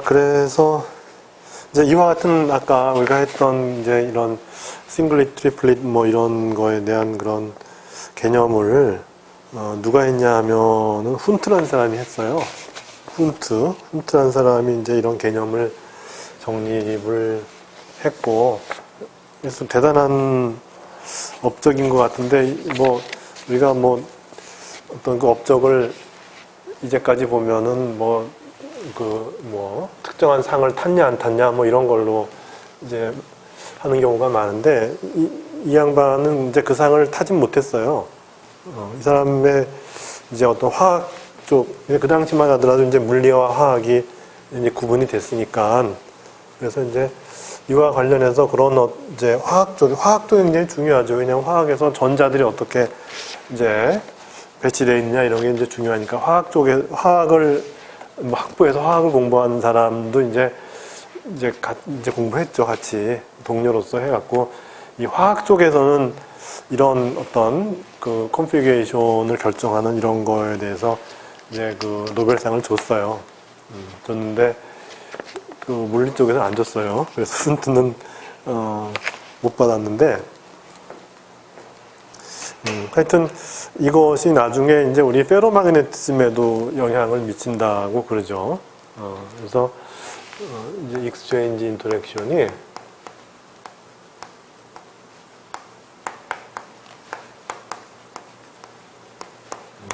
그래서 이제 이와 같은 아까 우리가 했던 이제 이런 싱글릿, 트리플릿 뭐 이런 거에 대한 그런 개념을 누가 했냐 하면은 훈트라는 사람이 했어요. 훈트라는 사람이 이제 이런 개념을 정립을 했고, 그래서 대단한 업적인 것 같은데, 뭐 우리가 뭐 어떤 그 업적을 이제까지 보면은 특정한 상을 탔냐 안 탔냐 뭐 이런 걸로 이제 하는 경우가 많은데, 이 양반은 이제 그 상을 타진 못했어요. 이 사람의 이제 어떤 화학 쪽, 그 당시만 하더라도 이제 물리와 화학이 이제 구분이 됐으니까, 그래서 이제 이와 관련해서 그런 이제 화학도 굉장히 중요하죠. 왜냐하면 화학에서 전자들이 어떻게 이제 배치되어 있느냐 이런 게 이제 중요하니까, 화학을 학부에서 화학을 공부하는 사람도 이제 공부했죠. 같이 동료로서 해갖고, 이 화학 쪽에서는 이런 어떤 그 컨피규레이션을 결정하는 이런 거에 대해서 이제 그 노벨상을 줬어요. 줬는데 그 물리 쪽에서는 안 줬어요. 그래서 훈트는 못 받았는데, 하여튼 이것이 나중에 이제 우리 페로마그네티즘에도 영향을 미친다고 그러죠. 그래서 이제 익스체인지 인터랙션이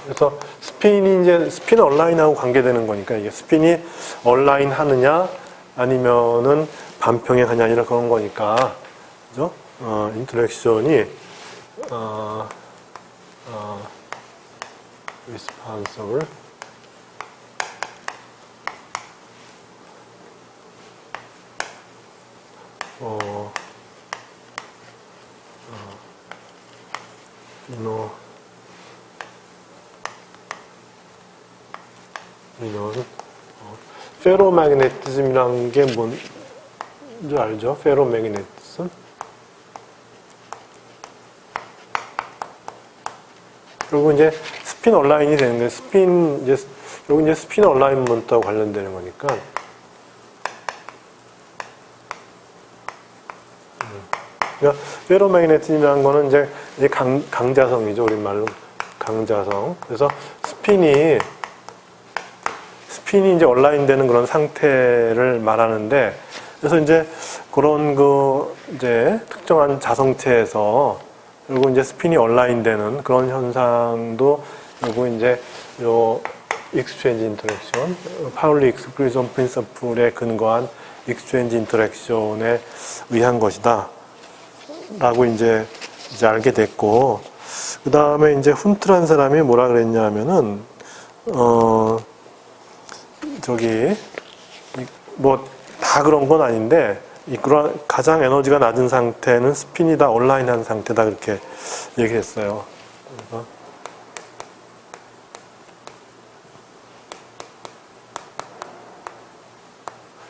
그래서 스핀은 얼라인하고 관계되는 거니까, 이게 스핀이 얼라인 하느냐 아니면은 반평행하냐 이런 그런 거니까, 그죠? 인터랙션이 responsible 페로매그네티즘이라는 게 뭔지 알죠? 페로매그네티즘? 그리고 이제 스핀 얼라인이 되는 거예요. 여기 이제 스핀 얼라인먼트하고 관련되는 거니까. 그러니까 페로매그네티즘이라는 거는 이제 강자성이죠. 우리말로 강자성. 그래서 스핀이 이제 얼라인 되는 그런 상태를 말하는데, 그래서 이제 그런 이제 특정한 자성체에서 그리고 이제 스핀이 얼라인 되는 그런 현상도, 그리고 이제 익스체인지 인터랙션, 파울리 익스클루전 프린서플에 근거한 익스체인지 인터랙션에 의한 것이다 라고 이제 알게 됐고, 그 다음에 이제 훈트라는 사람이 뭐라 그랬냐 하면은 다 그런 건 아닌데, 가장 에너지가 낮은 상태는 스핀이 다 얼라인한 상태다, 그렇게 얘기했어요.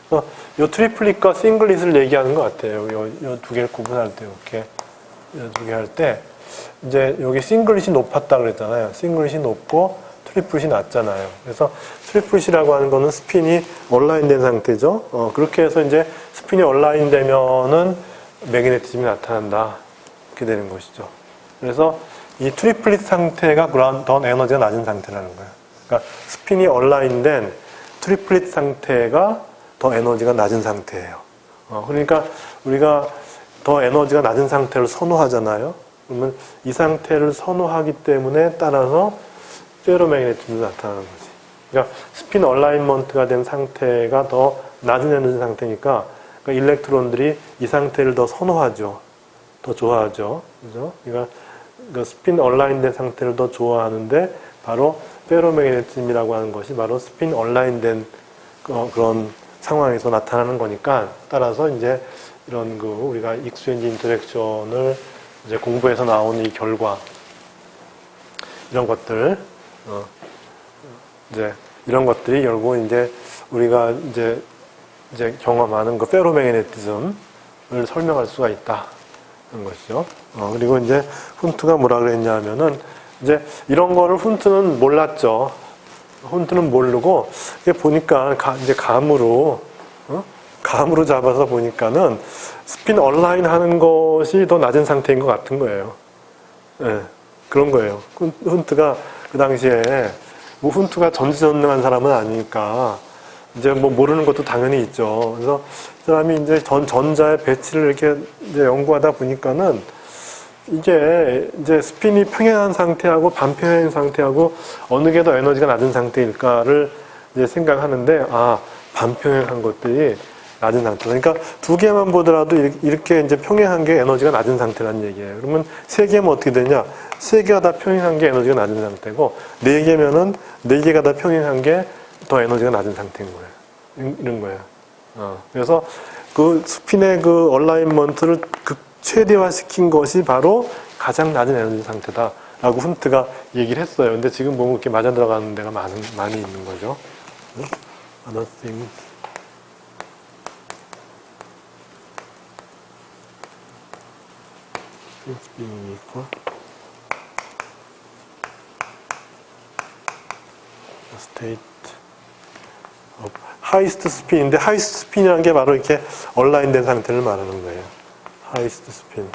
그래서 요 트리플릿과 싱글릿을 얘기하는 것 같아요. 요 두 개를 구분할 때, 이렇게 두 개 할 때, 이제 여기 싱글릿이 높았다 그랬잖아요. 싱글릿이 높고 트리플릿이 낮잖아요. 그래서 트리플릿이라고 하는 거는 스핀이 얼라인된 상태죠. 그렇게 해서 이제 스핀이 얼라인되면은 매그네티즘이 나타난다, 이렇게 되는 것이죠. 그래서 이 트리플릿 상태가 더 에너지가 낮은 상태라는 거예요. 그러니까 스핀이 얼라인된 트리플릿 상태가 더 에너지가 낮은 상태예요. 그러니까 우리가 더 에너지가 낮은 상태를 선호하잖아요. 그러면 이 상태를 선호하기 때문에 따라서 페로매그네티즘이 나타나는 거지. 그러니까 스핀 얼라인먼트가 된 상태가 더 낮은 에너지 상태니까, 그러니까 일렉트론들이 이 상태를 더 선호하죠. 더 좋아하죠. 그죠? 그러니까 스핀 얼라인된 상태를 더 좋아하는데, 바로 페로매그네티즘이라고 하는 것이 바로 스핀 얼라인된 그런 상황에서 나타나는 거니까, 따라서 이제 이런 우리가 익스체인지 인터랙션을 이제 공부해서 나오는 이 결과, 이런 것들, 이제 이런 것들이 결국 이제 우리가 이제 경험하는 그 페로매그네티즘을 설명할 수가 있다는 것이죠. 그리고 이제 훈트가 뭐라 그랬냐면은, 이제 이런 거를 훈트는 몰랐죠. 훈트는 모르고 이게 보니까 이제 감으로 감으로 잡아서 보니까는 스핀 얼라인 하는 것이 더 낮은 상태인 것 같은 거예요. 예, 그런 거예요. 훈트가 그 당시에 뭐 훈트가 전지전능한 사람은 아니니까 이제 뭐 모르는 것도 당연히 있죠. 그래서 이 사람이 이제 전자의 배치를 이렇게 이제 연구하다 보니까는 이게 이제 스핀이 평행한 상태하고 반평행 상태하고 어느 게 더 에너지가 낮은 상태일까를 이제 생각하는데, 아, 반평행한 것들이 낮은 상태. 그러니까 두 개만 보더라도 이렇게 이제 평행한 게 에너지가 낮은 상태라는 얘기예요. 그러면 세 개면 어떻게 되냐? 세 개가 다 평행한 게 에너지가 낮은 상태고, 네 개면은 네 개가 다 평행한 게 더 에너지가 낮은 상태인 거예요. 이런 거예요. 그래서 그 스핀의 그 얼라인먼트를 최대화시킨 것이 바로 가장 낮은 에너지 상태다라고 훈트가 얘기를 했어요. 근데 지금 보면 이렇게 맞아 들어가는 데가 많이 있는 거죠. Another thing. being equal. The state of highest spin인데 highest spin이라는 게 바로 이렇게 얼라인된 상태를 말하는 거예요. highest spin.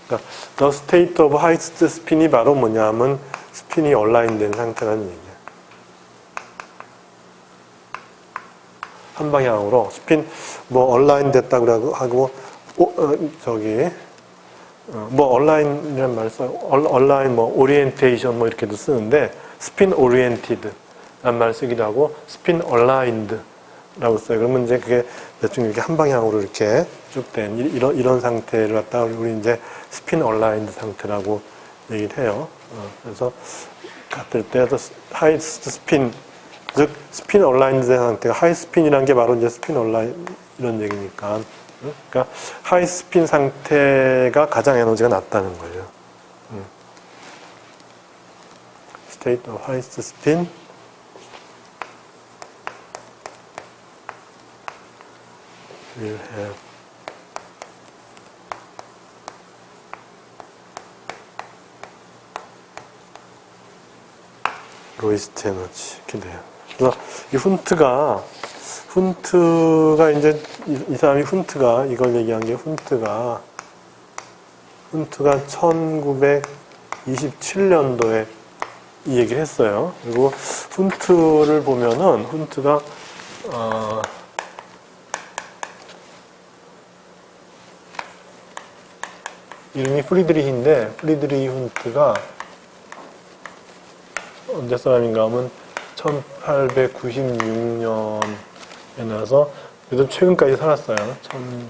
그러니까 the state of highest spin이 바로 뭐냐면 스핀이 얼라인된 상태라는 얘기예요. 한 방향으로 스핀 뭐 얼라인 됐다고 하고 뭐 얼라인이라는 말을 써요. 얼라인 뭐 오리엔테이션 뭐 이렇게도 쓰는데 스핀 오리엔티드 라는 말을 쓰기도 하고 스핀 얼라인드라고 써요. 그러면 이제 그게 대충 이렇게 한 방향으로 이렇게 쭉 된 이런 상태를 갖다가 우리 이제 스핀 얼라인드 상태라고 얘기를 해요. 그래서 같을 때 하이스트 스핀, 즉 스핀 얼라인드 상태가 하이 스핀이라는 게 바로 이제 스핀 얼라인 이런 얘기니까. 그러니까 하이 스핀 상태가 가장 에너지가 낮다는 거예요. State of highest spin will have lowest energy 이렇게 돼요. 그래서 이 훈트가 이제 이 사람이 훈트가 이걸 얘기한 게 훈트가 1927년도에 이 얘기를 했어요. 그리고 훈트를 보면은 훈트가 이름이 프리드리히인데 프리드리히 훈트가 언제 사람인가 하면 1896년에 나서 그래도 최근까지 살았어요. 1907.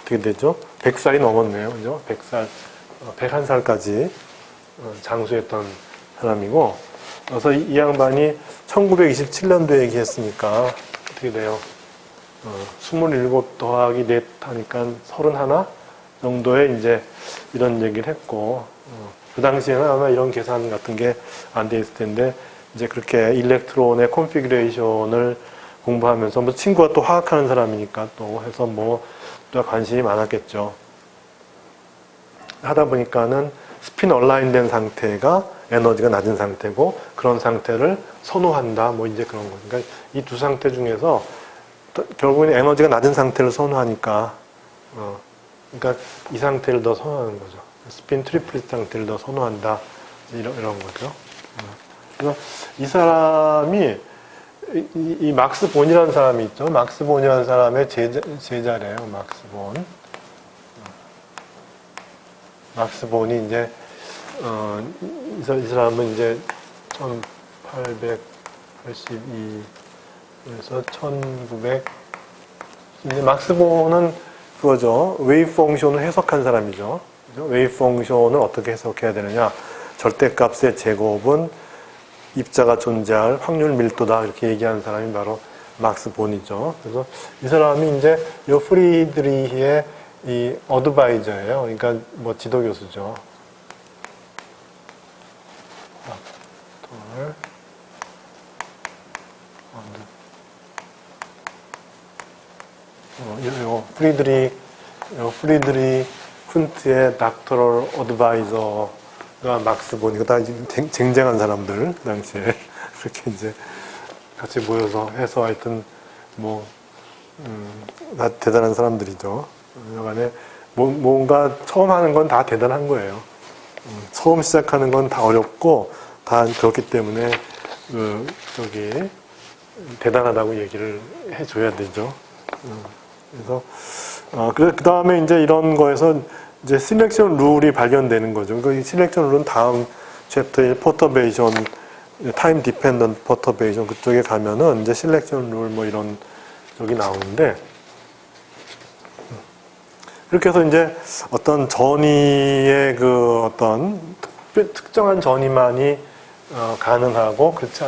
어떻게 되죠? 100살이 넘었네요. 그죠? 100살, 101살까지 장수했던 사람이고, 그래서 이 양반이 1927년도에 얘기했으니까 어떻게 돼요? 27 더하기 4 하니까 31 정도에 이제 이런 얘기를 했고, 그 당시에는 아마 이런 계산 같은 게 안 돼 있을 텐데, 이제 그렇게 일렉트론의 컨피규레이션을 공부하면서, 뭐 친구가 또 화학하는 사람이니까 또 해서 뭐, 또 관심이 많았겠죠. 하다 보니까는 스핀 얼라인된 상태가 에너지가 낮은 상태고, 그런 상태를 선호한다, 뭐 이제 그런 거. 그러니까 이 두 상태 중에서 결국에는 에너지가 낮은 상태를 선호하니까, 그러니까 이 상태를 더 선호하는 거죠. 스핀 트리플릿 상태를 더 선호한다. 이런 거죠. 그래서 이 사람이, 이 막스 본이라는 사람이 있죠. 막스 본이라는 사람의 제자래요. 막스 본. 막스 본이 이제, 이 사람은 이제 1882에서 1900, 이제 막스 본은 그거죠. 웨이브 펑션을 해석한 사람이죠. 웨이브 펑션을 어떻게 해석해야 되느냐. 절대값의 제곱은 입자가 존재할 확률 밀도다. 이렇게 얘기하는 사람이 바로 막스 본이죠. 그래서 이 사람이 이제 요 프리드리히의 이 어드바이저예요. 그러니까 뭐 지도 교수죠. 요 프리드리히 프리드리 쿤트의 닥터럴 어드바이저가 막스 본, 이거 다 쟁쟁한 사람들, 당시에. 그렇게 이제 같이 모여서 해서 하여튼, 다 대단한 사람들이죠. 여간에 뭔가 처음 하는 건 다 대단한 거예요. 처음 시작하는 건 다 어렵고, 다 그렇기 때문에, 대단하다고 얘기를 해줘야 되죠. 그래서, 그 다음에 이제 이런 거에서 이제 실렉션 룰이 발견되는 거죠. 그 실렉션 룰은 다음 챕터의 퍼터베이션, 타임 디펜던트 퍼터베이션 그쪽에 가면은 이제 실렉션 룰 이런 적이 나오는데, 그렇게 해서 이제 어떤 전이의 그 어떤 특정한 전이만이 가능하고 그렇지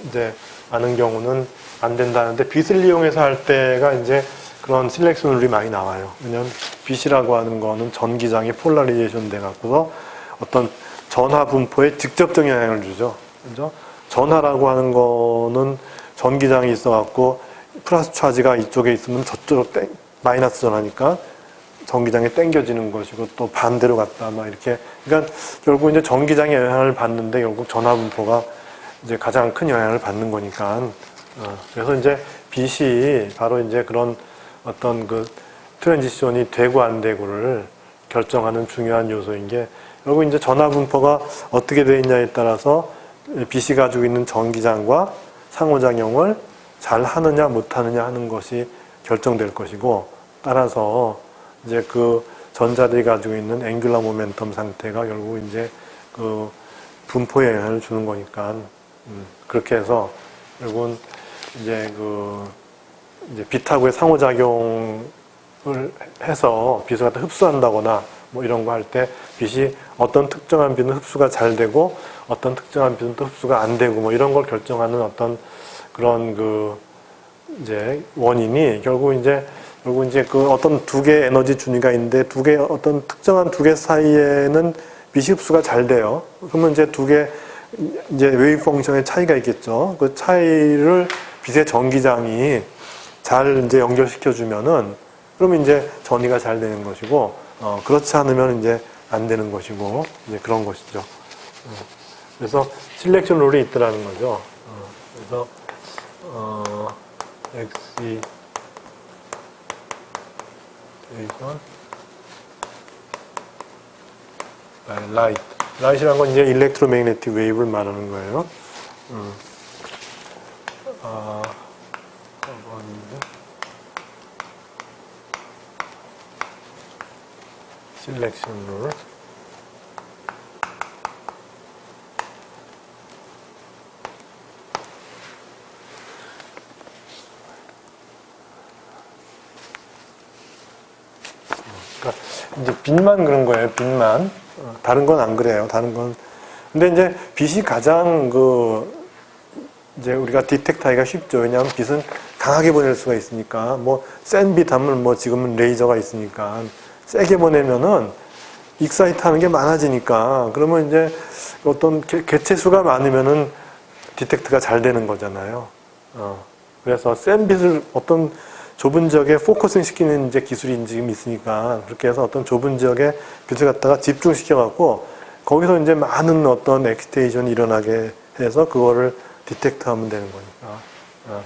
이제 않은 경우는 안 된다는데, 빛을 이용해서 할 때가 이제 그런 실렉션 룰이 많이 나와요. 왜냐하면 빛이라고 하는 거는 전기장이 폴라리제이션 돼 갖고서 어떤 전하 분포에 직접적인 영향을 주죠. 그죠? 전하라고 하는 거는 전기장이 있어 갖고 플러스 차지가 이쪽에 있으면 저쪽으로 마이너스 전하니까 전기장에 당겨지는 것이고, 또 반대로 갔다 막 이렇게. 그러니까 결국 이제 전기장의 영향을 받는데 결국 전하 분포가 이제 가장 큰 영향을 받는 거니까. 그래서 이제 빛이 바로 이제 그런 어떤 그 트랜지션이 되고 안 되고를 결정하는 중요한 요소인 게, 결국 이제 전하 분포가 어떻게 되어 있냐에 따라서 빛이 가지고 있는 전기장과 상호작용을 잘 하느냐 못 하느냐 하는 것이 결정될 것이고, 따라서 이제 그 전자들이 가지고 있는 앵귤러 모멘텀 상태가 결국 이제 그 분포에 영향을 주는 거니까, 그렇게 해서 결국은 이제 이제 빛하고의 상호작용을 해서 빛을 갖다 흡수한다거나 이런 거 할 때 빛이 어떤 특정한 빛은 흡수가 잘 되고 어떤 특정한 빛은 또 흡수가 안 되고 이런 걸 결정하는 어떤 그런 이제 원인이 결국 이제 그 어떤 두 개의 에너지 준위가 있는데 어떤 특정한 두 개 사이에는 빛이 흡수가 잘 돼요. 그러면 이제 두 개 이제 웨이브 펑션의 차이가 있겠죠. 그 차이를 빛의 전기장이 잘 이제 연결시켜 주면은 그러면 이제 전이가 잘 되는 것이고, 그렇지 않으면 이제 안 되는 것이고, 이제 그런 것이죠. 그래서 실렉션 룰이 있더라는 거죠. 그래서 엑시 라이트. 라이트라는 건 이제 일렉트로매그네틱 웨이브를 말하는 거예요. 실렉션 룰. 그러니까 이제 빛만 그런 거예요. 빛만. 다른 건 안 그래요. 다른 건. 근데 이제 빛이 가장 이제 우리가 디텍트하기가 쉽죠. 왜냐하면 빛은 강하게 보낼 수가 있으니까. 센 빛 하면 지금은 레이저가 있으니까. 세게 보내면은 익사이트 하는 게 많아지니까. 그러면 이제 어떤 개체수가 많으면은 디텍트가 잘 되는 거잖아요. 그래서 센 빛을 어떤 좁은 지역에 포커싱 시키는 이제 기술이 지금 있으니까, 그렇게 해서 어떤 좁은 지역에 빛을 갖다가 집중시켜갖고, 거기서 이제 많은 어떤 엑시테이션이 일어나게 해서 그거를 디텍트하면 되는 거니까.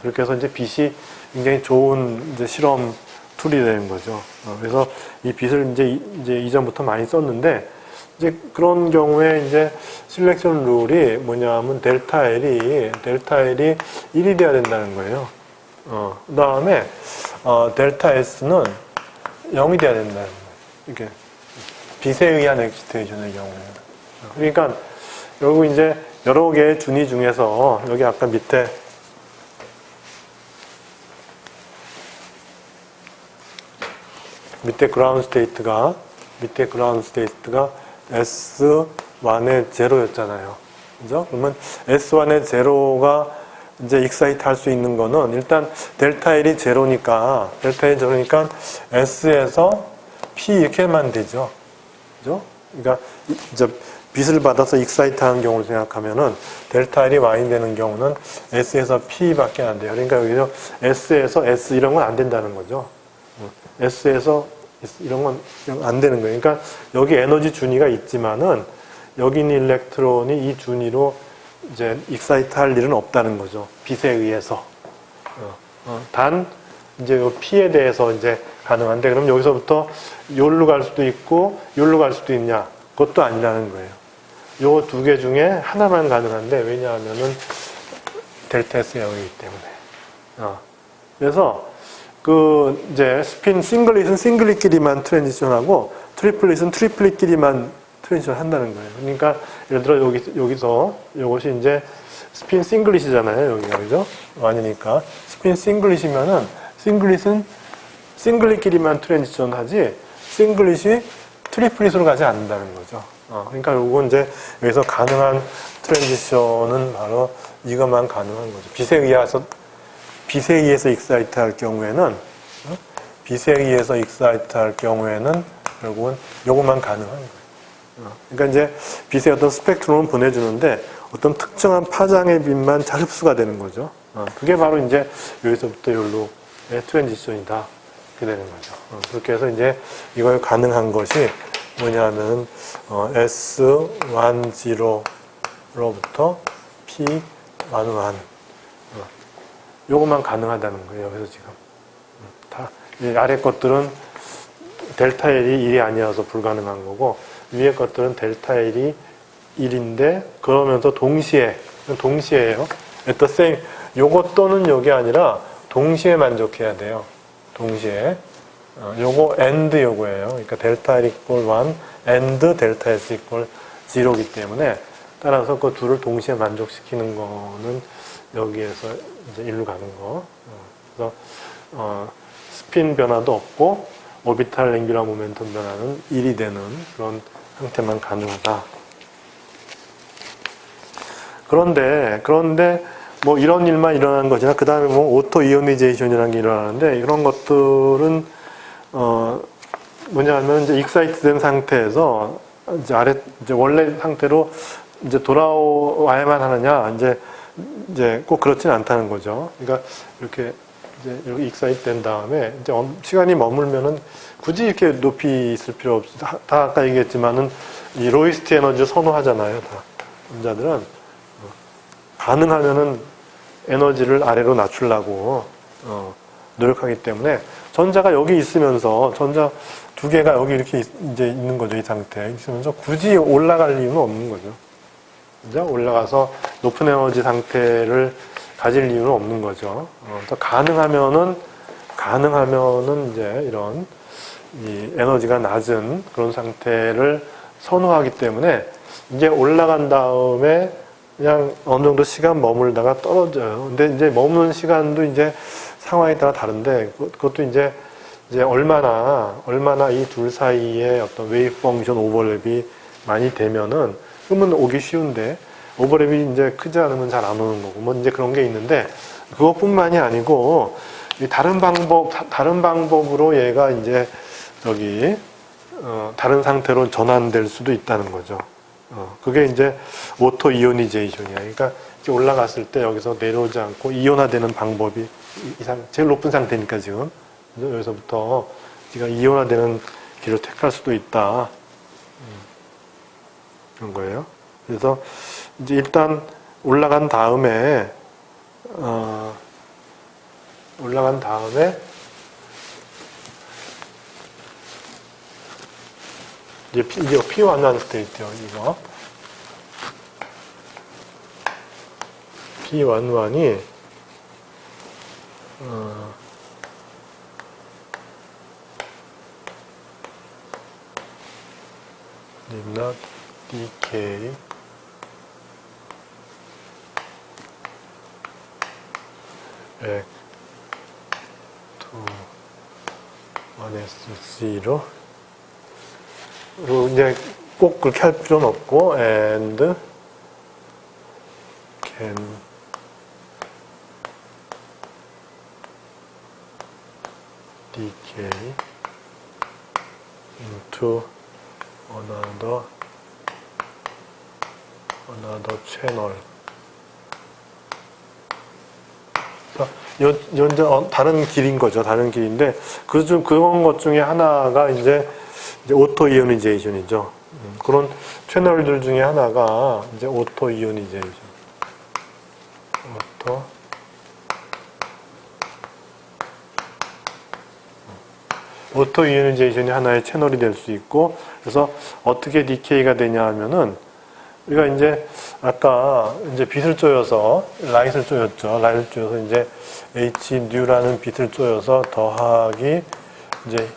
그렇게 해서 이제 빛이 굉장히 좋은 이제 실험 툴이 되는 거죠. 그래서 이 빛을 이제 이전부터 많이 썼는데, 이제 그런 경우에 이제 실렉션 룰이 뭐냐면 델타 L이 1이 돼야 된다는 거예요. 그 다음에 델타 S는 0이 돼야 된다는 거예요. 이렇게 빛에 의한 엑시테이션의 경우에. 그러니까 결국 이제 여러 개의 준위 중에서 여기 아까 밑에 그라운드 스테이트가 S1의 제로였잖아요. 그죠? 그러면 S1의 제로가 이제 익사이트 할 수 있는 거는 일단 델타 L이 제로니까 S에서 P 이렇게만 되죠. 그죠? 그러니까 이제 빛을 받아서 익사이트 하는 경우를 생각하면은 델타 L이 Y이 되는 경우는 S에서 P밖에 안 돼요. 그러니까 여기서 S에서 S 이런 건 안 된다는 거죠. S에서 이런 건 안 되는 거예요. 그러니까 여기 에너지 준위가 있지만은 여기 있는 일렉트론이 이 준위로 이제 익사이트 할 일은 없다는 거죠. 빛에 의해서. 단 이제 요 P에 대해서 이제 가능한데, 그럼 여기서부터 요로 갈 수도 있고 요로 갈 수도 있냐? 그것도 아니라는 거예요. 요 두 개 중에 하나만 가능한데, 왜냐하면은 델타 S가 여기이기 때문에. 그래서 그 이제 스핀 싱글릿은 싱글릿끼리만 트랜지션하고 트리플릿은 트리플릿끼리만 트랜지션 한다는 거예요. 그러니까 예를 들어 여기서 이것이 이제 스핀 싱글릿이잖아요. 여기가 그죠? 아니니까 스핀 싱글릿이면은 싱글릿은 싱글릿끼리만 트랜지션 하지 싱글릿이 트리플릿으로 가지 않는다는 거죠. 그러니까 요건 이제 여기서 가능한 트랜지션은 바로 이것만 가능한 거죠. 빛에 의해서 익사이트 할 경우에는 결국은 요것만 가능한 거예요. 그러니까 이제 빛의 어떤 스펙트럼을 보내주는데 어떤 특정한 파장의 빛만 잘 흡수가 되는 거죠. 그게 바로 이제 여기서부터 여기로의 트랜지션이다. 이렇게 되는 거죠. 그렇게 해서 이제 이걸 가능한 것이 뭐냐면 S10로부터 P11 요것만 가능하다는 거예요. 여기서 지금 다 아래 것들은 델타 L이 1이 아니어서 불가능한 거고, 위에 것들은 델타 L이 1인데 그러면서 동시에예요. at the same, 요것 또는 요게 아니라 동시에 만족해야 돼요. 동시에. 요거 and 요거예요. 그러니까 델타 L equal 1 and 델타 S equal 0이기 때문에, 따라서 그 둘을 동시에 만족시키는 거는 여기에서 이제 일로 가는 거. 그래서 스핀 변화도 없고 오비탈 앵귤러 모멘텀 변화는 1이 되는 그런 형태만 가능하다. 그런데 뭐 이런 일만 일어나는 거지만 그 다음에 뭐 오토 이오니제이션이라는 게 일어나는데, 이런 것들은 뭐냐면 이제 익사이트 된 상태에서 이제 원래 상태로 이제 돌아와야만 하느냐, 이제 꼭 그렇진 않다는 거죠. 그러니까 이렇게 익사이트 된 다음에 이제 시간이 머물면은 굳이 이렇게 높이 있을 필요 없이 다 아까 얘기했지만은 이 로이스트 에너지를 선호하잖아요. 다 남자들은 가능하면은 에너지를 아래로 낮추려고 노력하기 때문에 전자가 여기 있으면서 전자 두 개가 여기 이렇게 이제 있는 거죠. 이 상태에 있으면서 굳이 올라갈 이유는 없는 거죠. 그죠? 올라가서 높은 에너지 상태를 가질 이유는 없는 거죠. 가능하면은 이제 이런 이 에너지가 낮은 그런 상태를 선호하기 때문에 이제 올라간 다음에 그냥 어느 정도 시간 머물다가 떨어져요. 근데 이제 머무는 시간도 이제 상황에 따라 다른데, 그것도 이제 얼마나 이 둘 사이에 어떤 웨이브 펑션 오버랩이 많이 되면은 그러면 오기 쉬운데, 오버랩이 이제 크지 않으면 잘 안 오는 거고, 뭐 이제 그런 게 있는데, 그것뿐만이 아니고 다른 방법으로 얘가 이제 다른 상태로 전환될 수도 있다는 거죠. 그게 이제 오토 이오니제이션이야. 그러니까 이렇게 올라갔을 때 여기서 내려오지 않고 이온화되는 방법이 제일 높은 상태니까 지금 여기서부터 네가 이온화되는 길을 택할 수도 있다. 그런 거예요. 그래서 이제 일단 올라간 다음에 이제 P11 스테이트요. 이거 P11이 did not decay back to 1s0. 그리고 이제 꼭 그렇게 할 필요는 없고, and can decay into another channel. 이제 다른 길인 거죠. 다른 길인데 그런 것 중에 하나가 이제 오토 이오니제이션이죠. 그런 채널들 중에 하나가 이제 오토 이오니제이션. 오토 이오니제이션이 하나의 채널이 될 수 있고, 그래서 어떻게 디케이가 되냐 하면은 우리가 이제 아까 이제 빛을 쪼여서 라이트를 쪼였죠. 라이트를 쪼여서 이제 H 뉴라는 빛을 쪼여서 더하기 이제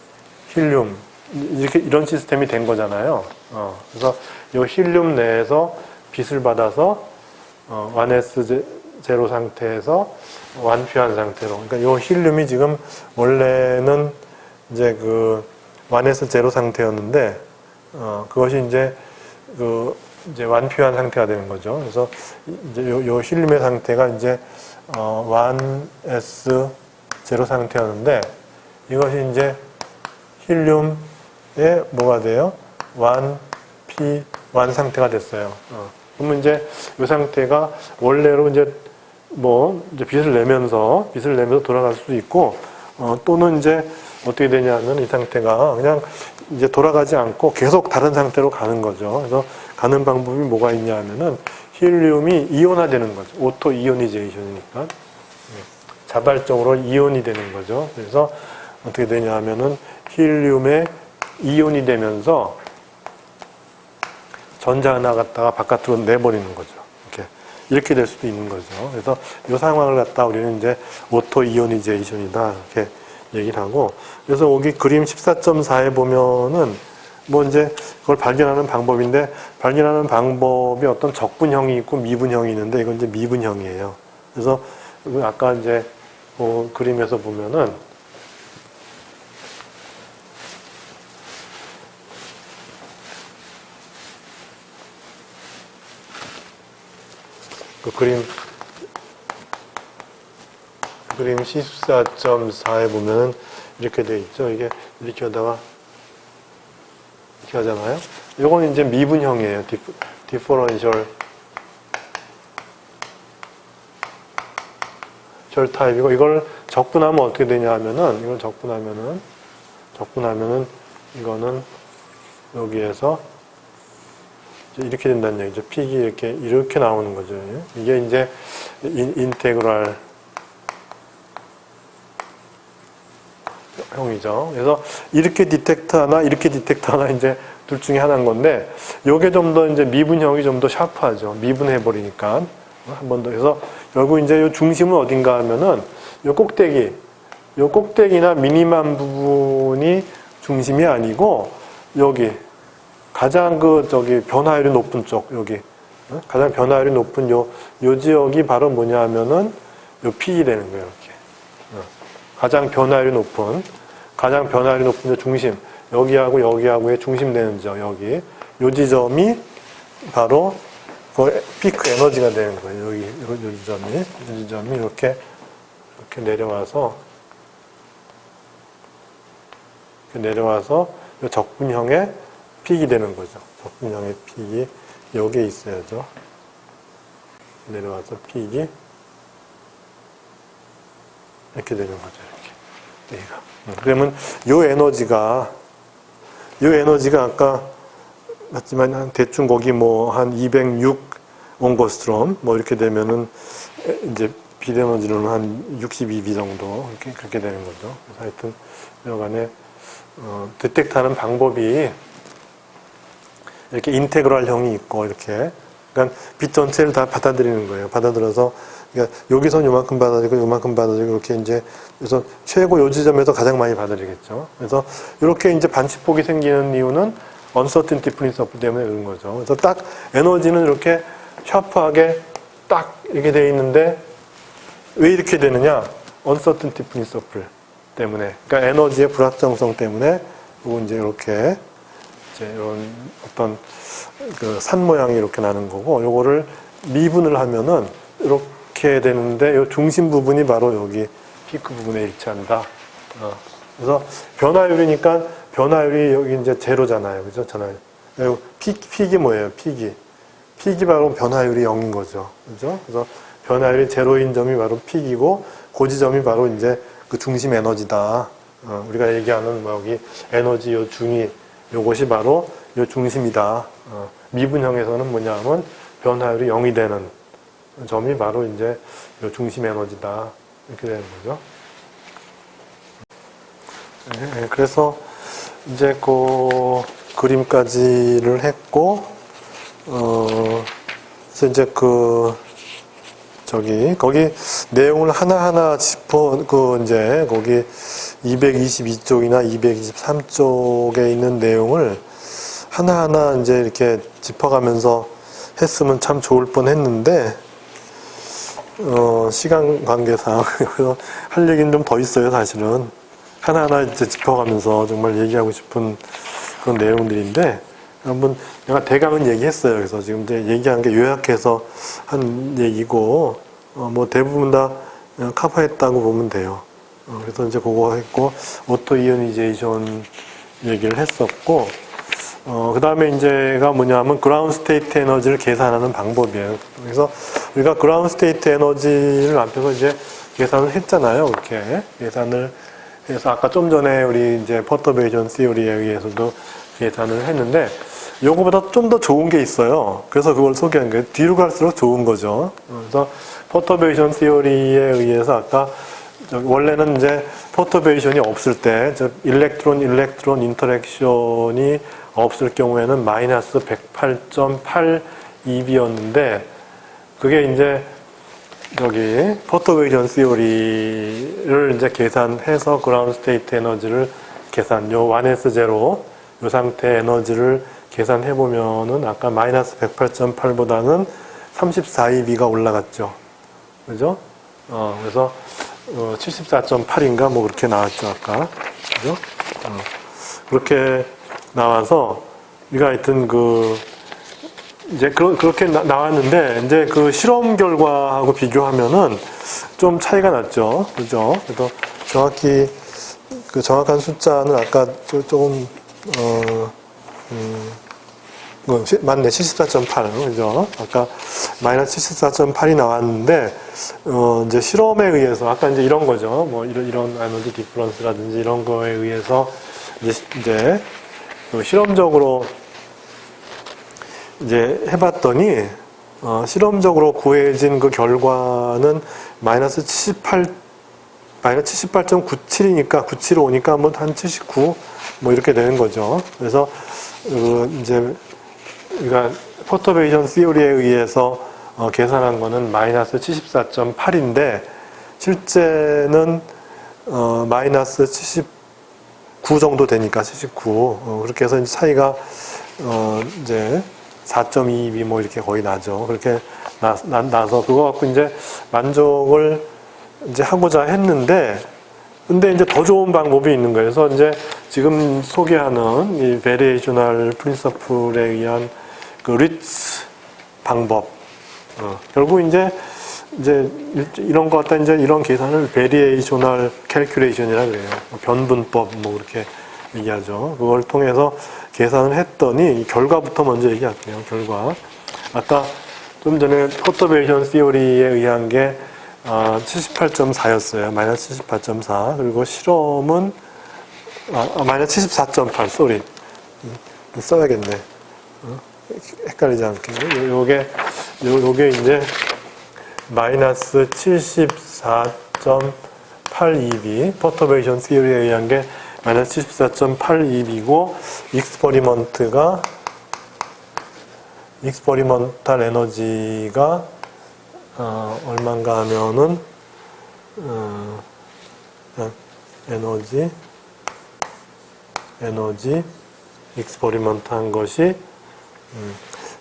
힐륨 이렇게 이런 시스템이 된 거잖아요. 그래서 이 힐륨 내에서 빛을 받아서 1s 제로 상태에서 완피한 상태로. 그러니까 이 힐륨이 지금 원래는 이제 그 1s 제로 상태였는데 그것이 이제 완피한 상태가 되는 거죠. 그래서 이제 요 힐륨의 상태가 이제 1s 제로 상태였는데 이것이 이제 힐륨의 뭐가 돼요? 1p 1 상태가 됐어요. 그러면 이제 이 상태가 원래로 이제 이제 빛을 내면서 돌아갈 수도 있고 또는 이제 어떻게 되냐면 이 상태가 그냥 이제 돌아가지 않고 계속 다른 상태로 가는 거죠. 그래서 가는 방법이 뭐가 있냐 하면은 힐륨이 이온화되는 거죠. 오토 이오니제이션이니까 자발적으로 이온이 되는 거죠. 그래서 어떻게 되냐 하면은 힐륨에 이온이 되면서 전자 하나 갖다가 바깥으로 내버리는 거죠. 이렇게 될 수도 있는 거죠. 그래서 이 상황을 갖다 우리는 이제 오토 이오니제이션이다 이렇게 얘기를 하고, 그래서 여기 그림 14.4에 보면은 이제 그걸 발견하는 방법인데, 발견하는 방법이 어떤 적분형이 있고 미분형이 있는데 이건 이제 미분형이에요. 그래서 아까 이제 그림에서 보면은 그 그림 14.4에 보면은 이렇게 돼 있죠. 이게 이렇게 하다가 이렇게 하잖아요. 이건 이제 미분형이에요. 디퍼런셜 타입이고, 이걸 적분하면 어떻게 되냐 하면은, 이걸 적분하면은 이거는 여기에서 이렇게 된다는 얘기죠. 픽이 이렇게 나오는 거죠. 이게 이제 인테그랄 형이죠. 그래서 이렇게 디텍트 하나, 이렇게 디텍트 하나 이제 둘 중에 하나인 건데, 요게 좀 더 이제 미분형이 좀 더 샤프하죠. 미분해버리니까. 한 번 더. 그래서 결국 이제 요 중심은 어딘가 하면은 요 꼭대기나 미니멈 부분이 중심이 아니고, 여기 가장 변화율이 높은 쪽, 여기. 가장 변화율이 높은 요 지역이 바로 뭐냐 하면은 요 P이 되는 거예요, 이렇게. 가장 변화율이 높은 중심. 여기하고의 중심 되는 지점, 여기. 요 지점이 바로 그 피크 에너지가 되는 거예요. 여기, 요 지점이 이렇게 내려와서 요 적분형의 픽이 되는 거죠. 적분형의 픽이 여기에 있어야죠. 내려와서 픽이 이렇게 되는 거죠. 이렇게. 그러면 요 에너지가 아까 맞지만 한 대충 거기 한 206 옹거스트롬 이렇게 되면은 이제 빛 에너지로는 한 62B 정도 그렇게 되는 거죠. 그래서 하여튼 여간에 디텍트하는 방법이 이렇게 인테그랄형이 있고 이렇게, 그러니까 빛 전체를 다 받아들이는 거예요. 받아들여서 그러니까 여기선 요만큼 받아들이고 요만큼 받아들이고 이렇게 이제 그래서 최고 요 지점에서 가장 많이 받아들이겠죠. 그래서 이렇게 이제 반칙폭이 생기는 이유는 uncertainty principle 때문에 그런 거죠. 그래서 딱 에너지는 이렇게 샤프하게 딱 이렇게 돼 있는데 왜 이렇게 되느냐? uncertainty principle 때문에. 그러니까 에너지의 불확정성 때문에 이제 이렇게 이런 어떤 그 산 모양이 이렇게 나는 거고, 요거를 미분을 하면은 이렇게 되는데 요 중심 부분이 바로 여기 피크 부분에 일치한다. 그래서 변화율이니까 변화율이 여기 이제 제로잖아요. 그죠? 픽이 뭐예요? 픽이 바로 변화율이 0인 거죠. 그죠? 그래서 변화율이 제로인 점이 바로 픽이고, 그 지점이 바로 이제 그 중심 에너지다. 우리가 얘기하는 뭐 여기 에너지 요 중위 요것이 바로 요 중심이다. 미분형에서는 뭐냐면 변화율이 0이 되는 점이 바로 이제 요 중심 에너지다. 이렇게 되는 거죠. 네, 그래서 이제 그 그림까지를 했고, 그래서 이제 거기 내용을 하나하나 이제 거기 222쪽이나 223쪽에 있는 내용을 하나하나 이제 이렇게 짚어가면서 했으면 참 좋을 뻔 했는데, 시간 관계상, 그래서 할 얘기는 좀 더 있어요, 사실은. 하나하나 이제 짚어가면서 정말 얘기하고 싶은 그런 내용들인데, 한번 내가 대강은 얘기했어요. 그래서 지금 이제 얘기한 게 요약해서 한 얘기고, 뭐 대부분 다 커버했다고 보면 돼요. 그래서 이제 그거 했고, 오토 이오니제이션 얘기를 했었고, 그 다음에 이제가 뭐냐면 그라운드 스테이트 에너지를 계산하는 방법이에요. 그래서 우리가 그라운드 스테이트 에너지를 앞에서 이제 계산을 했잖아요. 이렇게 계산을 해서 아까 좀 전에 우리 이제 퍼터베이션 시오리에 의해서도 계산을 했는데, 요거보다 좀 더 좋은 게 있어요. 그래서 그걸 소개한 거예요. 뒤로 갈수록 좋은 거죠. 그래서 퍼터베이션 시오리에 의해서 아까 원래는 이제 퍼터베이션이 없을 때, 즉 일렉트론 인터랙션이 없을 경우에는 마이너스 108.8 EB였는데, 그게 이제 퍼터베이션 시오리를 이제 계산해서 그라운드 스테이트 에너지를 요 1s0 요 상태 에너지를 계산해 보면은 아까 마이너스 108.8보다는 34 EB가 올라갔죠. 그죠? 그래서 74.8인가 뭐 그렇게 나왔죠, 아까. 그죠? 그렇게 나와서 우리가 하여튼 이제 그렇게 나왔는데, 이제 그 실험 결과하고 비교하면은 좀 차이가 났죠. 그죠? 그래서 정확히 정확한 숫자는 아까 조금 맞네. 74.8. 그죠? 아까 마이너스 74.8이 나왔는데, 이제 실험에 의해서, 아까 이제 이런 거죠. 뭐, 이런 에너지 디퍼런스라든지 이런 거에 의해서, 이제 실험적으로 이제 해봤더니, 실험적으로 구해진 그 결과는 마이너스 78.97이니까, 97로 오니까 뭐 한 79, 뭐 이렇게 되는 거죠. 그래서, 이제, 우리가 퍼터베이션 시오리에 의해서 계산한 거는 마이너스 74.8인데, 실제는, 마이너스 79 정도 되니까, 79. 그렇게 해서 이제 차이가, 이제 4.22 뭐 이렇게 거의 나죠. 그렇게 나서 그거 갖고 이제 만족을 이제 하고자 했는데, 근데 이제 더 좋은 방법이 있는 거예요. 그래서 이제 지금 소개하는 이 베리에이셔널 프린서플에 의한 그 리츠 방법. 결국 이제 이런 거 갖다 이제 이런 계산을 베리에이셔널 캘큘레이션이라 그래요. 변분법 뭐 그렇게 얘기하죠. 그걸 통해서 계산을 했더니 이 결과부터 먼저 얘기할게요. 결과. 아까 좀 전에 퍼터베이션 시오리에 의한 게 78.4였어요. 마이너스 78.4. 그리고 실험은 마이너스 74.8. 쏘리. 써야겠네. 헷갈리지 않게. 요게 이제 마이너스 74.82b. 퍼터베이션 시오리에 의한 게 마이너스 74.82b고, 익스퍼리먼탈 에너지가, 얼마인가 하면은, 에너지, 익스퍼리먼트한 것이,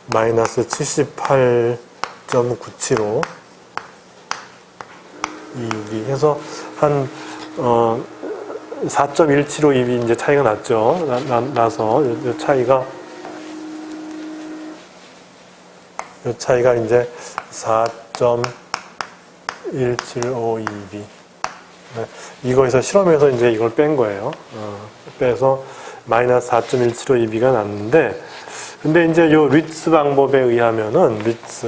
마이너스 78.975 EUB 해서 한 4.175 EUB 이제 차이가 났죠. 나서 이 차이가 이제 4.175 EUB. 네. 이거에서 실험에서 이제 이걸 뺀 거예요. 빼서 마이너스 4.175 EUB가 났는데, 근데 이제 요 리츠 방법에 의하면은 리츠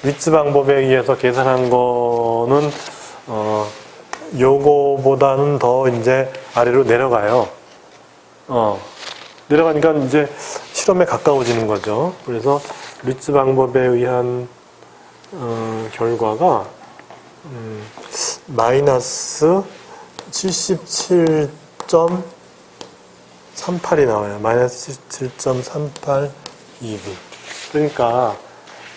리츠 방법에 의해서 계산한 거는 요거보다는 더 이제 아래로 내려가요. 내려가니까 이제 실험에 가까워지는 거죠. 그래서 리츠 방법에 의한 결과가 마이너스 77.38이 나와요. 마이너스 77.38 EV. 그러니까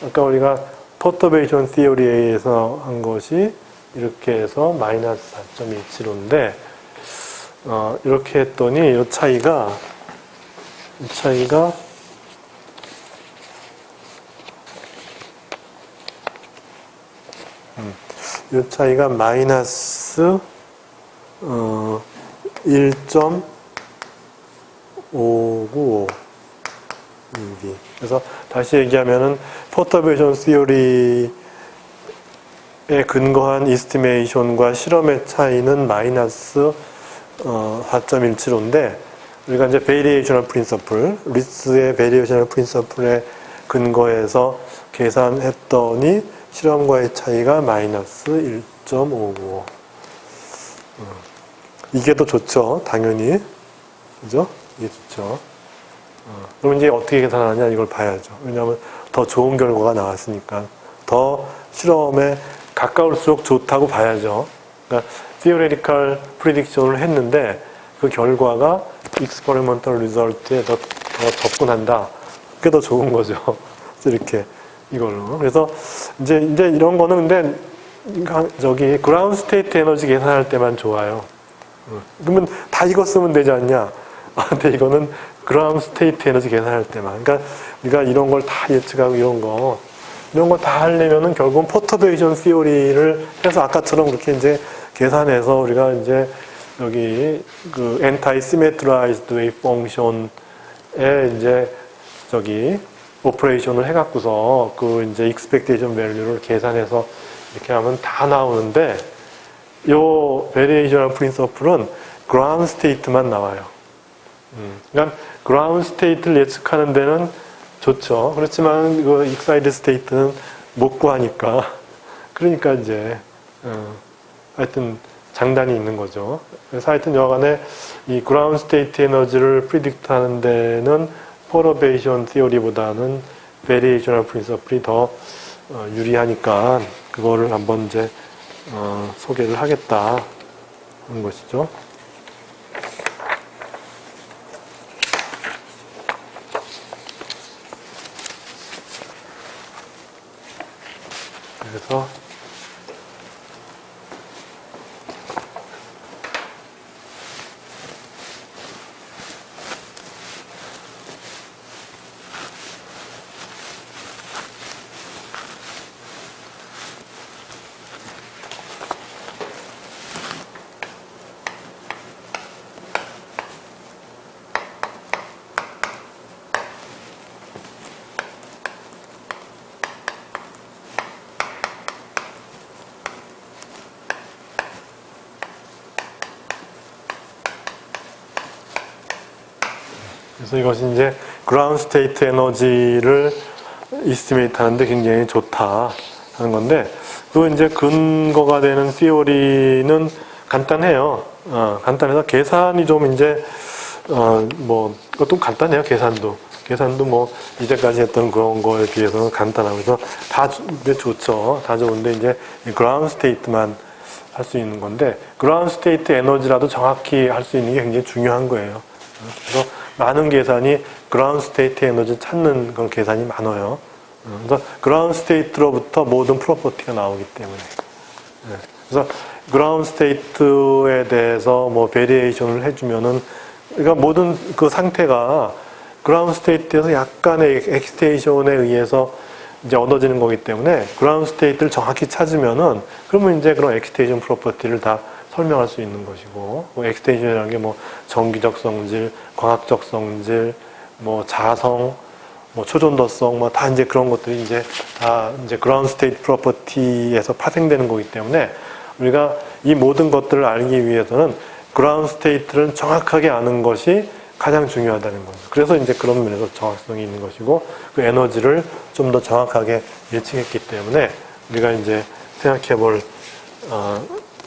아까 우리가 퍼터베이션 시어리에 의해서 한 것이 이렇게 해서 마이너스 4.175인데 이렇게 했더니 이 차이가 마이너스 1.595 EV. 그래서 다시 얘기하면은 퍼터베이션 시어리에 근거한 이스티메이션과 실험의 차이는 마이너스 4.175인데 우리가 이제 베리에이셔널 프린서플, 리츠의 베리에이셔널 프린서플에 근거해서 계산했더니 실험과의 차이가 마이너스 1.595. 이게 더 좋죠, 당연히. 그죠? 이게 좋죠. 그럼 이제 어떻게 계산하느냐 이걸 봐야죠. 왜냐하면 더 좋은 결과가 나왔으니까. 더 실험에 가까울수록 좋다고 봐야죠. 그러니까 theoretical prediction을 했는데 그 결과가 experimental result에 더 접근한다. 그게 더 좋은 거죠. 이렇게 이걸로. 그래서 이제 이런 거는 근데 저기 그라운드 스테이트 에너지 계산할 때만 좋아요. 그러면 다 이거 쓰면 되지 않냐? 근데 이거는 그라운드 스테이트 에너지 계산할 때만. 그러니까 우리가 이런 걸 다 예측하고 이런 거 다 하려면은 결국은 퍼터베이션 시어리를 해서 아까처럼 그렇게 이제 계산해서 우리가 이제 여기 그 엔타이 시메트라이즈드 웨이브 펑션에 이제 저기 오퍼레이션을 해갖고서 그 이제 익스펙테이션 밸류를 계산해서 이렇게 하면 다 나오는데 요 베리에이셔널 프린서플은 그라운드 스테이트만 나와요. 그러니까 그라운드 스테이트를 예측하는 데는 좋죠. 그렇지만 그 익사이드 스테이트는 못 구하니까 그러니까 이제 하여튼 장단이 있는 거죠. 그래서 하여튼 여간에 이 그라운드 스테이트 에너지를 프리딕트 하는 데는 퍼터베이션 시어리보다는 베리에이셔널 프린서플이 더 유리하니까 그거를 한번 이제 소개를 하겠다 하는 것이죠. 그래서 그래서 이것이 이제 그라운드 스테이트 에너지를 이스티메이트 하는데 굉장히 좋다 하는 건데 그 이제 근거가 되는 시어리는 간단해요. 간단해서 계산이 좀 이제 뭐 그것도 간단해요. 계산도 뭐 이제까지 했던 그런 거에 비해서는 간단하고 그래서 다 이제 좋죠. 다 좋은데 이제 그라운드 스테이트만 할 수 있는 건데 그라운드 스테이트 에너지라도 정확히 할 수 있는 게 굉장히 중요한 거예요. 그래서 많은 계산이 그라운드 스테이트 에너지 찾는 그런 계산이 많아요. 그래서 그라운드 스테이트로부터 모든 프로퍼티가 나오기 때문에. 그래서 그라운드 스테이트에 대해서 뭐 베리에이션을 해주면은 그러니까 모든 그 상태가 그라운드 스테이트에서 약간의 엑스테이션에 의해서 이제 얻어지는 거기 때문에 그라운드 스테이트를 정확히 찾으면은 그러면 이제 그런 엑스테이션 프로퍼티를 다 설명할 수 있는 것이고, 뭐 엑스텐션이라는 게 뭐 정기적 성질, 광학적 성질, 뭐 자성, 뭐 초전도성, 뭐 다 이제 그런 것들이 이제 다 이제 그라운드 스테이트 프로퍼티에서 파생되는 거기 때문에 우리가 이 모든 것들을 알기 위해서는 그라운드 스테이트를 정확하게 아는 것이 가장 중요하다는 거죠. 그래서 이제 그런 면에서 정확성이 있는 것이고, 그 에너지를 좀 더 정확하게 예측했기 때문에 우리가 이제 생각해 볼,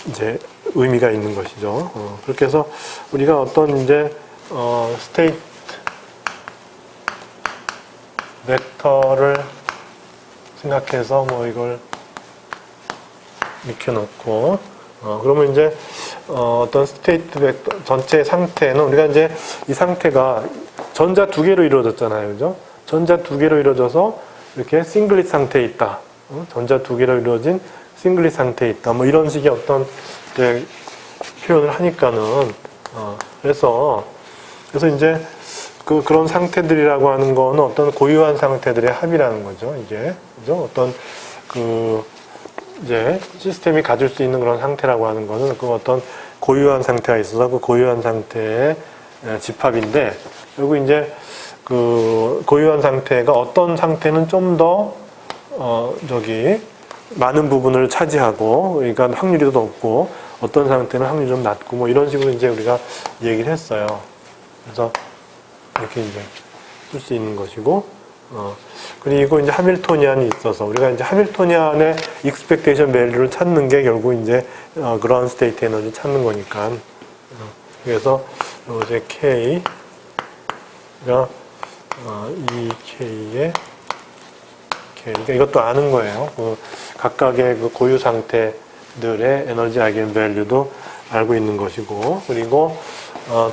이제 의미가 있는 것이죠. 그렇게 해서 우리가 어떤 이제, 스테이트 벡터를 생각해서 뭐 이걸 익혀놓고, 그러면 이제, 어떤 스테이트 벡터, 전체 상태는 우리가 이제 이 상태가 전자 두 개로 이루어졌잖아요. 그죠? 전자 두 개로 이루어져서 이렇게 싱글릿 상태에 있다. 전자 두 개로 이루어진 싱글릿 상태에 있다. 뭐 이런 식의 어떤 이제 표현을 하니까는, 그래서 이제 그런 상태들이라고 하는 거는 어떤 고유한 상태들의 합이라는 거죠. 이게. 그죠? 어떤 이제 시스템이 가질 수 있는 그런 상태라고 하는 거는 그 어떤 고유한 상태가 있어서 그 고유한 상태의 집합인데, 여기 이제 그 고유한 상태가 어떤 상태는 좀 더 많은 부분을 차지하고, 그러니까 확률이 더 높고, 어떤 상태는 확률이 좀 낮고, 뭐 이런 식으로 이제 우리가 얘기를 했어요. 그래서 이렇게 이제 쓸 수 있는 것이고, 그리고 이제 하밀토니안이 있어서 우리가 이제 하밀토니안의 익스펙테이션 밸류를 찾는 게 결국 이제 그라운드 스테이트 에너지 찾는 거니까. 그래서 이제 K가 EK의 K, 그러니까 이것도 아는 거예요. 그 각각의 그 고유 상태들의 에너지 아이겐 밸류도 알고 있는 것이고, 그리고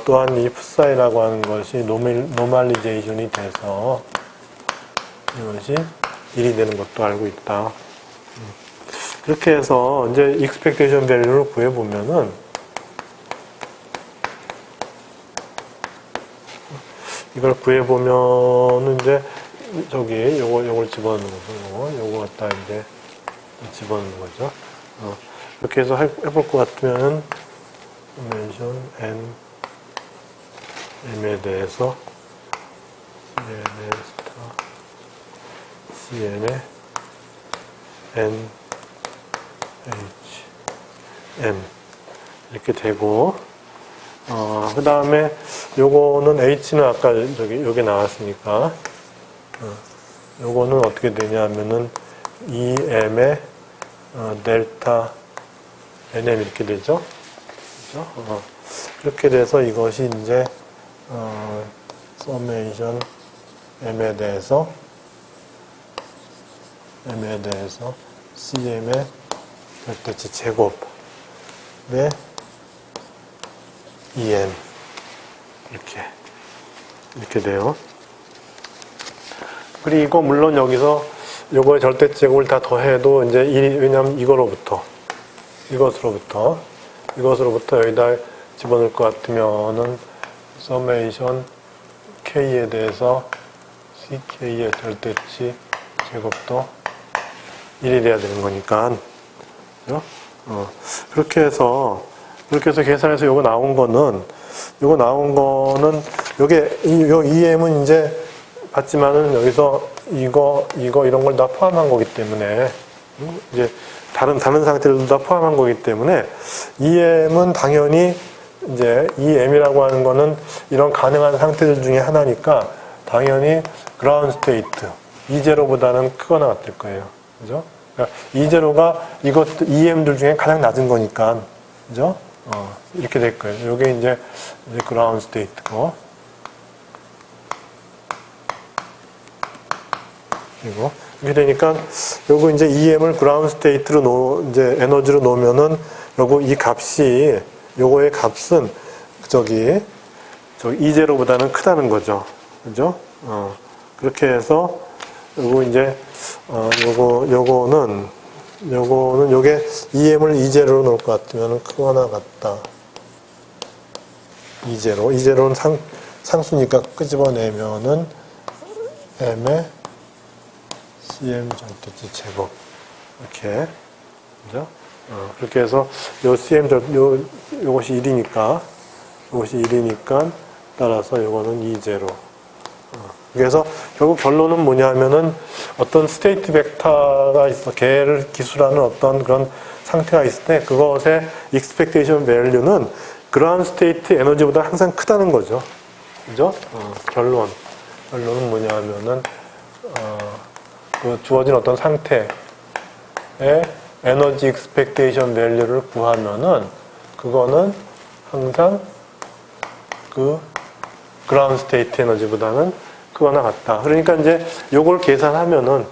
또한 이 푸사이라고 하는 것이 노멀리제이션이 돼서 이것이 1이 되는 것도 알고 있다. 그렇게 해서 이제 익스펙테이션 밸류를 구해보면은 이걸 구해보면은 이제 요걸 집어넣는 거죠. 요거 갖다 이제 집어넣는 거죠. 이렇게 해서 해볼 것 같으면은 dimension M에 대해서 CN의 N, H, M 이렇게 되고, 그 다음에 요거는 H는 아까 여기 나왔으니까, 요거는 어떻게 되냐면은 EM의 델타 NM 이렇게 되죠. 그렇죠? 그렇게 돼서 이것이 이제 서메이션 M에 대해서 CM의 절대치 제곱의 EM 이렇게 돼요. 그리고 물론 여기서 요거의 절대치 제곱을 다 더해도 이제 왜냐면 이것으로부터 여기다 집어넣을 것 같으면은 서메이션 K에 대해서 CK의 절대치 제곱도 1이 돼야 되는 거니까. 그죠? 그렇게 해서 계산해서 요거 나온 거는 요 EM은 이제 봤지만은 여기서 이거 이런 걸 다 포함한 거기 때문에, 이제 다른 상태들도 다 포함한 거기 때문에 EM은 당연히 이제 EM이라고 하는 거는 이런 가능한 상태들 중에 하나니까 당연히 그라운드 스테이트 E0보다는 크거나 같을 거예요. 그죠? 그러니까 E0가 이것 EM들 중에 가장 낮은 거니까, 그죠? 이렇게 될 거예요. 이게 이제 그라운드 스테이트고, 그리고 이렇게 되니까 요거 이제 EM을 그라운드 스테이트로 이제 에너지로 놓으면은 이 값이, 요거의 값은 E0보다는 크다는 거죠. 그죠? 그렇게 해서 요거 이제 요거는 요게 EM을 E0로 놓을 것 같으면 크거나 같다. E0는 상수니까 끄집어내면은 M의 CM 절대치 제곱 이렇게, 그죠? 그렇게 해서 요 CM 요것이 1이니까 따라서 요거는 E0. 그래서 결국 결론은 뭐냐면은 어떤 스테이트 벡터가 있어, 걔를 기술하는 어떤 그런 상태가 있을 때 그것의 익스펙테이션 밸류는 그라운드 스테이트 에너지보다 항상 크다는 거죠. 그죠? 결론은 뭐냐 하면은, 그 주어진 어떤 상태의 에너지 익스펙테이션 밸류를 구하면은, 그거는 항상 그 그라운드 스테이트 에너지보다는 그거나 같다. 그러니까 이제 요걸 계산하면은,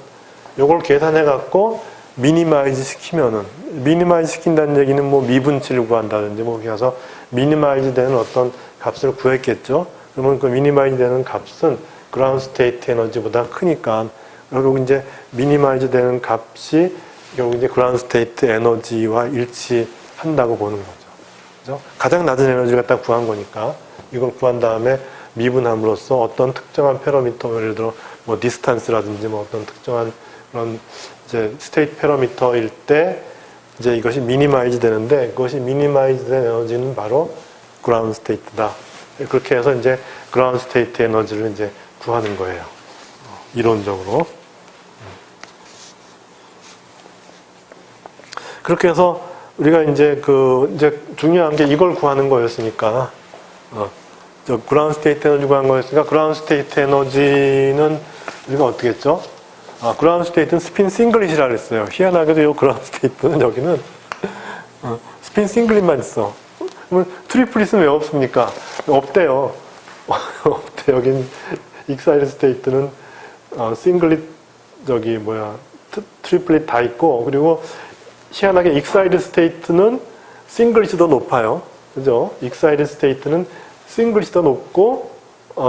요걸 계산해갖고 미니마이즈 시키면은, 미니마이즈 시킨다는 얘기는 뭐 미분치를 구한다든지 뭐 그렇게 해서 미니마이즈 되는 어떤 값을 구했겠죠. 그러면 그 미니마이즈 되는 값은 그라운드 스테이트 에너지보다 크니까 결국 이제 미니마이즈 되는 값이 결국 이제 그라운드 스테이트 에너지와 일치한다고 보는 거죠. 그죠? 가장 낮은 에너지를 갖다 구한 거니까 이걸 구한 다음에 미분함으로써 어떤 특정한 패러미터, 예를 들어 뭐 디스턴스라든지 뭐 어떤 특정한 그런 이제 스테이트 패러미터일 때 이제 이것이 미니마이즈 되는데, 그것이 미니마이즈 된 에너지는 바로 그라운드 스테이트다. 그렇게 해서 이제 그라운드 스테이트 에너지를 이제 구하는 거예요. 이론적으로. 그렇게 해서 우리가 이제 이제 중요한 게 이걸 구하는 거였으니까, 저 그라운드 스테이트 에너지 구한 거였으니까, 그라운드 스테이트 에너지는 우리가 어떻게 했죠? 그라운드 스테이트는 스핀 싱글릿이라 그랬어요. 희한하게도 이 그라운드 스테이트는 여기는 스핀 싱글릿만 있어. 그러면 트리플릿은 왜 없습니까? 없대요. 없대. 여긴 익사이드 스테이트는 싱글릿 트리플릿 다 있고, 그리고 희한하게 익사이드 스테이트는 싱글릿이 더 높아요. 그죠? 익사이드 스테이트는 싱글릿이 더 높고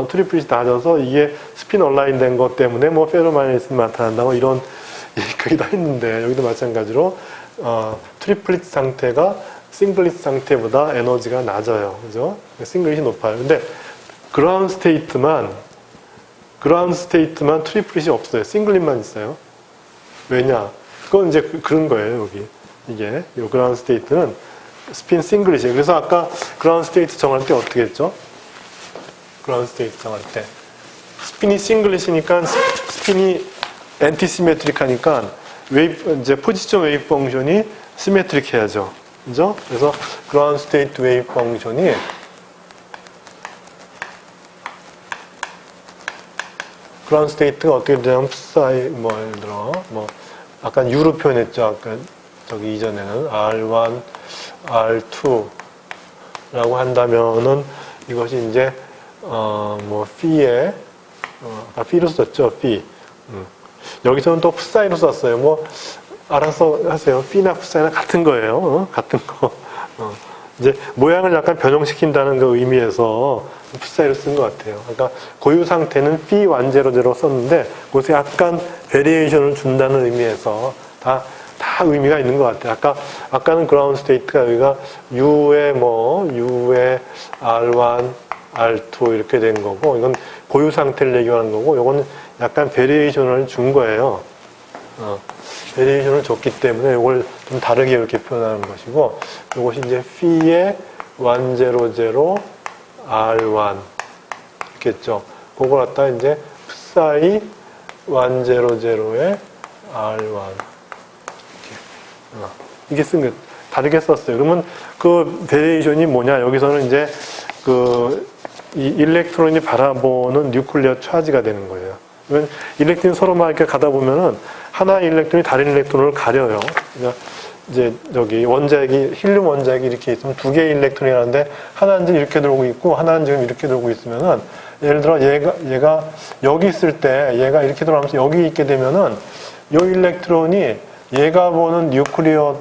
트리플릿이 낮아서 이게 스핀 얼라인 된 것 때문에 뭐 페로마그네티즘이 나타난다 뭐 이런 얘기가 있는데, 여기도 마찬가지로 트리플릿 상태가 싱글릿 상태보다 에너지가 낮아요. 그죠? 싱글릿이 높아요. 근데 그라운드 스테이트만 트리플릿이 없어요. 싱글릿만 있어요. 왜냐? 그건 이제 그런 거예요, 여기. 이게 이 그라운드 스테이트는 스핀 싱글릿이에요. 그래서 아까 그라운드 스테이트 정할 때 어떻게 했죠? 그라운드 스테이트 정할 때 스핀이 싱글릿이니까 스핀이 엔티시메트릭하니까 이제 포지션 웨이브 펑션이 시메트릭 해야죠. 그죠? 그래서 그라운드 스테이트 웨이브 펑션이 그라운드 스테이트가 어떻게 되냐면 뭐 예를 들어 뭐 약간 U로 표현했죠. 아까 저기 이전에는 R1, R2라고 한다면은 이것이 이제 뭐 phi에 아까 phi로 썼죠. phi. 여기서는 또 psi로 썼어요. 뭐 알아서 하세요. phi나 psi나 같은 거예요. 같은 거. 이제 모양을 약간 변형시킨다는 그 의미에서 psi로 쓴 것 같아요. 그러니까 고유 상태는 phi 완제로제로 썼는데 그것에 약간 베리에이션을 준다는 의미에서 다 의미가 있는 것 같아요. 아까는 그라운드 스테이트가 여기가 U에 R1, R2 이렇게 된 거고, 이건 고유 상태를 얘기하는 거고, 이거는 약간 베리에이션을 준 거예요. 베리에이션을 줬기 때문에 이걸 좀 다르게 이렇게 표현하는 것이고, 이것이 이제 phi의 100 R1 있겠죠. 그걸 갖다 이제 psi 100의 R1 이게 쓴 거 다르게 썼어요. 그러면 그 베리에이션이 뭐냐? 여기서는 이제 이 일렉트론이 바라보는 뉴클리어 차지가 되는 거예요. 그러면 일렉트론이 서로 막 이렇게 가다 보면은 하나의 일렉트론이 다른 일렉트론을 가려요. 그러니까 이제 저기 힐륨 원자핵이 이렇게 있으면 두 개의 일렉트론이라는데 하나는 지금 이렇게 돌고 있고 하나는 지금 이렇게 돌고 있으면은 예를 들어 얘가 여기 있을 때 얘가 이렇게 돌아가면서 여기 있게 되면은 이 일렉트론이 얘가 보는 뉴클리어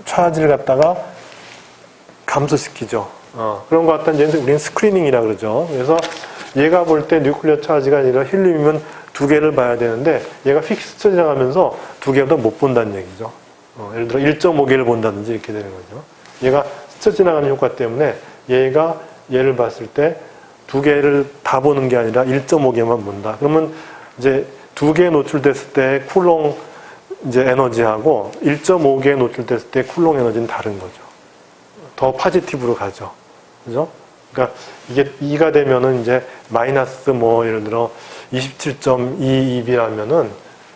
차지를 갖다가 감소시키죠. 그런 것 갖다 이제 우리는 스크리닝이라 그러죠. 그래서 얘가 볼 때 뉴클리어 차지가 아니라 힐륨이면 두 개를 봐야 되는데 얘가 픽스 지나가면서 두 개보다 못 본다는 얘기죠. 예를 들어 1.5개를 본다든지 이렇게 되는 거죠. 얘가 스쳐 지나가는 효과 때문에 얘를 봤을 때 두 개를 다 보는 게 아니라 1.5개만 본다. 그러면 이제 두 개에 노출됐을 때 쿨롱 이제 에너지하고 1.5개에 노출됐을 때 쿨롱 에너지는 다른 거죠. 더 파지티브로 가죠. 그죠? 그러니까 이게 2가 되면은 이제 마이너스 뭐 예를 들어 27.22b라면은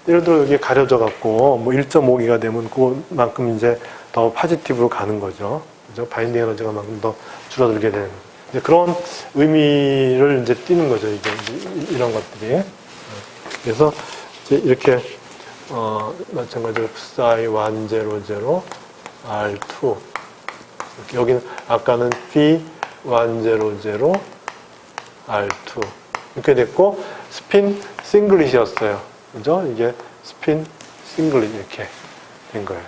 예를 들어 여기 가려져 갖고 뭐 1.5기가 되면 그만큼 이제 더 파지티브로 가는 거죠. 그죠? 바인딩 에너지가 만큼 더 줄어들게 되는 거죠. 이제 그런 의미를 이제 띠는 거죠. 이게 이런 것들이. 그래서 이제 이렇게 마찬가지로 psi 100 R2 여기는 아까는 P 100 R2 이렇게 됐고 스핀 싱글릿이었어요. 그죠? 이게 스핀 싱글릿 이렇게 된 거예요.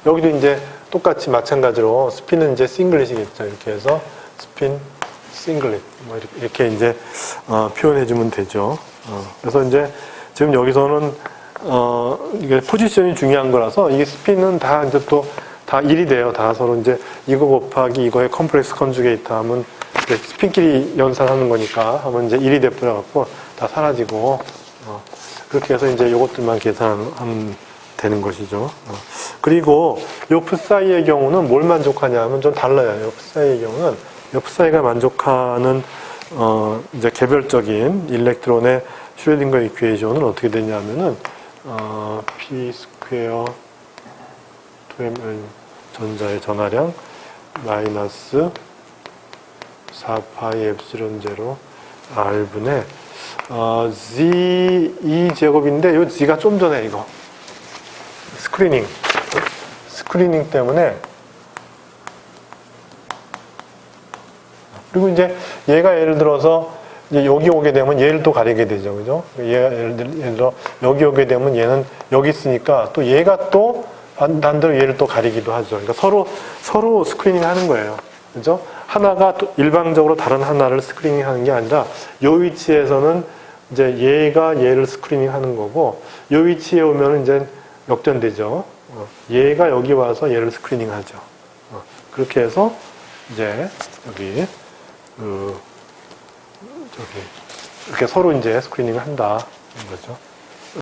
여기도 이제 똑같이 마찬가지로 스핀은 이제 싱글릿이겠죠. 이렇게 해서 스핀 싱글릿 뭐 이렇게 이제 표현해 주면 되죠. 그래서 이제 지금 여기서는 이게 포지션이 중요한 거라서 이게 스핀은 다 이제 또 다 1이 돼요. 다 서로 이제 이거 곱하기 이거의 컴플렉스 컨주게이트 하면 스핀끼리 연산하는 거니까 하면 이제 1이 돼버려 갖고 다 사라지고 그렇게 해서 이제 이것들만 계산하면 되는 것이죠. 그리고 요 psi의 경우는 뭘 만족하냐 하면 좀 달라요. 요 psi의 경우는 요 psi가 만족하는 이제 개별적인 일렉트론의 슈레딩거 이퀘이션은 어떻게 되냐면은 p 스퀘어 2m 전자의 전하량 마이너스 4파이 엡실론 제로 R분의 Z 2제곱인데 요 Z가 좀 전에 이거 스크리닝 때문에 그리고 이제 얘가 예를 들어서 이제 여기 오게 되면 얘를 또 가리게 되죠. 그죠? 얘가 예를 들어 여기 오게 되면 얘는 여기 있으니까 또 얘가 또 반대로 얘를 또 가리기도 하죠. 그러니까 서로 스크리닝 하는 거예요. 그죠? 하나가 또 일방적으로 다른 하나를 스크리닝 하는 게 아니라 요 위치에서는 이제 얘가 얘를 스크리닝 하는 거고 요 위치에 오면 이제 역전되죠. 얘가 여기 와서 얘를 스크리닝 하죠. 그렇게 해서 이제 여기 이렇게 서로 이제 스크리닝을 한다. 인 거죠.